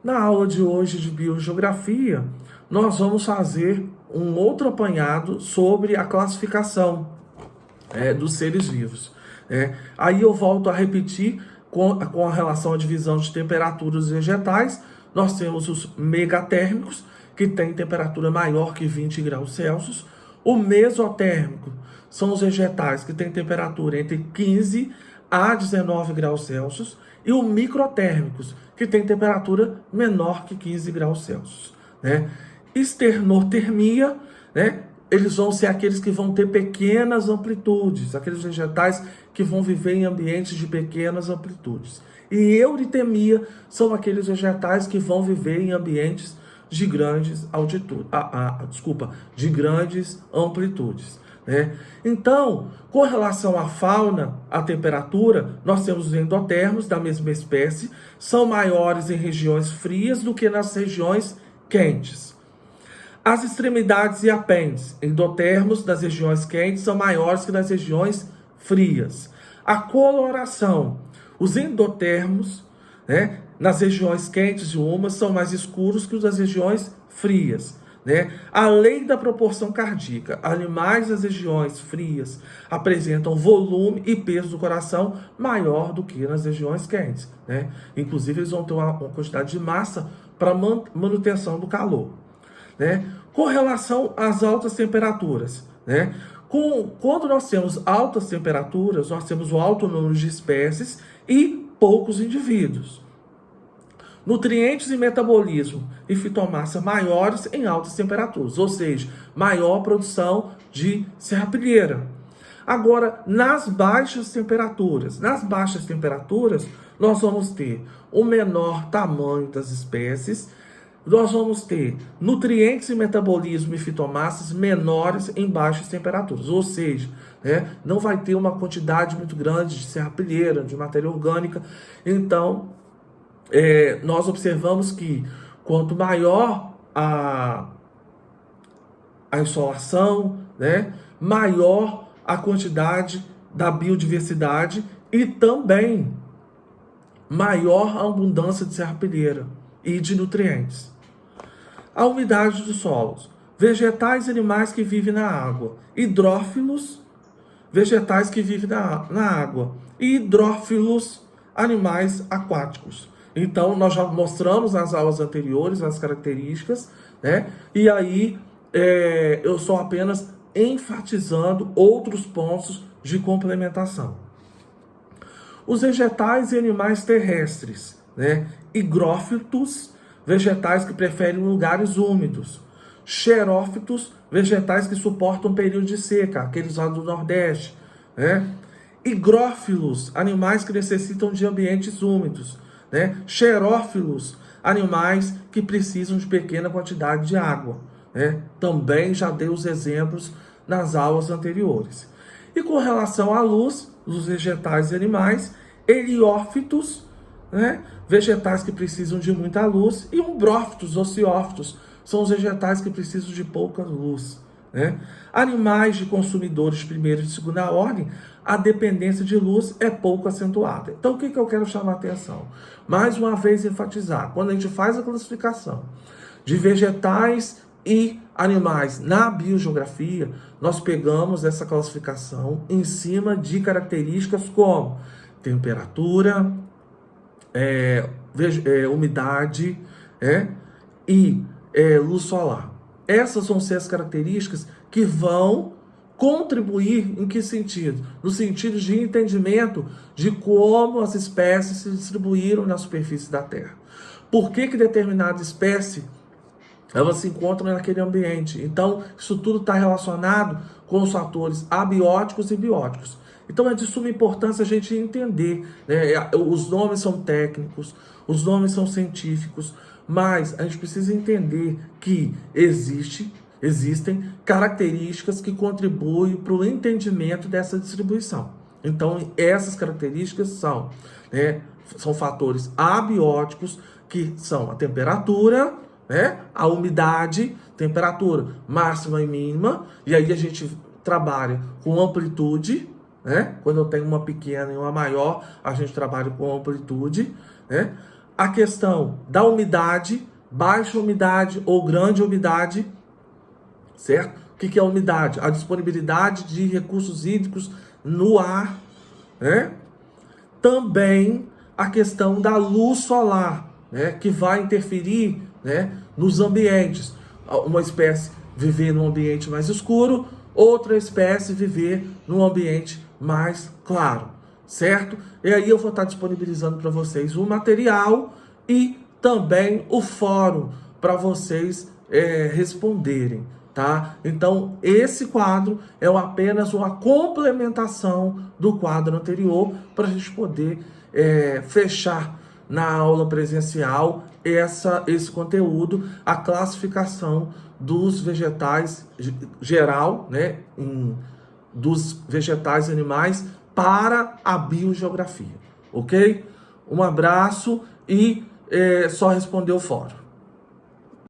Na aula de hoje de biogeografia, nós vamos fazer um outro apanhado sobre a classificação dos seres vivos. Aí eu volto a repetir com relação à divisão de temperaturas vegetais. Nós temos os megatérmicos, que têm temperatura maior que 20 graus Celsius. O mesotérmico são os vegetais que têm temperatura entre 15 a 19 graus Celsius. E os microtérmicos, que têm temperatura menor que 15 graus Celsius. Esternotermia, eles vão ser aqueles que vão ter pequenas amplitudes, aqueles vegetais que vão viver em ambientes de pequenas amplitudes. E euritemia são aqueles vegetais que vão viver em ambientes de grandes de grandes amplitudes. Então, com relação à fauna, à temperatura, nós temos os endotermos da mesma espécie, são maiores em regiões frias do que nas regiões quentes. As extremidades e apêndices endotermos das regiões quentes são maiores que nas regiões frias. A coloração, os endotermos, nas regiões quentes e úmidas são mais escuros que os das regiões frias. A lei da proporção cardíaca. Animais das regiões frias apresentam volume e peso do coração maior do que nas regiões quentes. Inclusive, eles vão ter uma quantidade de massa para manutenção do calor. Com relação às altas temperaturas, quando nós temos altas temperaturas, nós temos um alto número de espécies e poucos indivíduos. Nutrientes e metabolismo e fitomassa maiores em altas temperaturas, ou seja, maior produção de serrapilheira. Agora, nas baixas temperaturas, nós vamos ter o menor tamanho das espécies, nós vamos ter nutrientes e metabolismo e fitomassas menores em baixas temperaturas, ou seja, não vai ter uma quantidade muito grande de serrapilheira, de matéria orgânica. Então, nós observamos que quanto maior a insolação, maior a quantidade da biodiversidade e também maior a abundância de serrapilheira e de nutrientes. A umidade dos solos. Vegetais e animais que vivem na água. Hidrófilos, vegetais que vivem na água. E hidrófilos, animais aquáticos. Então, nós já mostramos nas aulas anteriores as características, E aí, eu estou apenas enfatizando outros pontos de complementação. Os vegetais e animais terrestres, higrófitos, vegetais que preferem lugares úmidos. Xerófitos, vegetais que suportam período de seca, aqueles lá do Nordeste. Higrófilos, animais que necessitam de ambientes úmidos. Xerófilos, animais que precisam de pequena quantidade de água. Também já dei os exemplos nas aulas anteriores. E com relação à luz, os vegetais e animais, heliófitos, vegetais que precisam de muita luz, e umbrófitos, ociófitos, são os vegetais que precisam de pouca luz. Animais de consumidores de primeira e de segunda ordem, a dependência de luz é pouco acentuada. Então, o que eu quero chamar a atenção? Mais uma vez, enfatizar, quando a gente faz a classificação de vegetais e animais na biogeografia, nós pegamos essa classificação em cima de características como temperatura, umidade e luz solar. Essas vão ser as características que vão contribuir em que sentido? No sentido de entendimento de como as espécies se distribuíram na superfície da Terra. Por que determinada espécie elas se encontram naquele ambiente? Então, isso tudo está relacionado com os fatores abióticos e bióticos. Então, é de suma importância a gente entender. Os nomes são técnicos, os nomes são científicos, mas a gente precisa entender que existem características que contribuem para o entendimento dessa distribuição. Então, essas características são fatores abióticos, que são a temperatura, a umidade, temperatura máxima e mínima, e aí a gente trabalha com amplitude, quando eu tenho uma pequena e uma maior, a gente trabalha com amplitude, a questão da umidade, baixa umidade ou grande umidade, certo? O que é a umidade? A disponibilidade de recursos hídricos no ar, né? Também a questão da luz solar, né? Que vai interferir, né, nos ambientes. Uma espécie viver num ambiente mais escuro, outra espécie viver num ambiente mais claro, certo? E aí eu vou estar disponibilizando para vocês o material e também o fórum para vocês responderem, tá? Então, esse quadro é apenas uma complementação do quadro anterior para a gente poder fechar na aula presencial esse conteúdo, a classificação dos vegetais geral, né, dos vegetais e animais para a biogeografia, ok? Um abraço e só responder o fórum.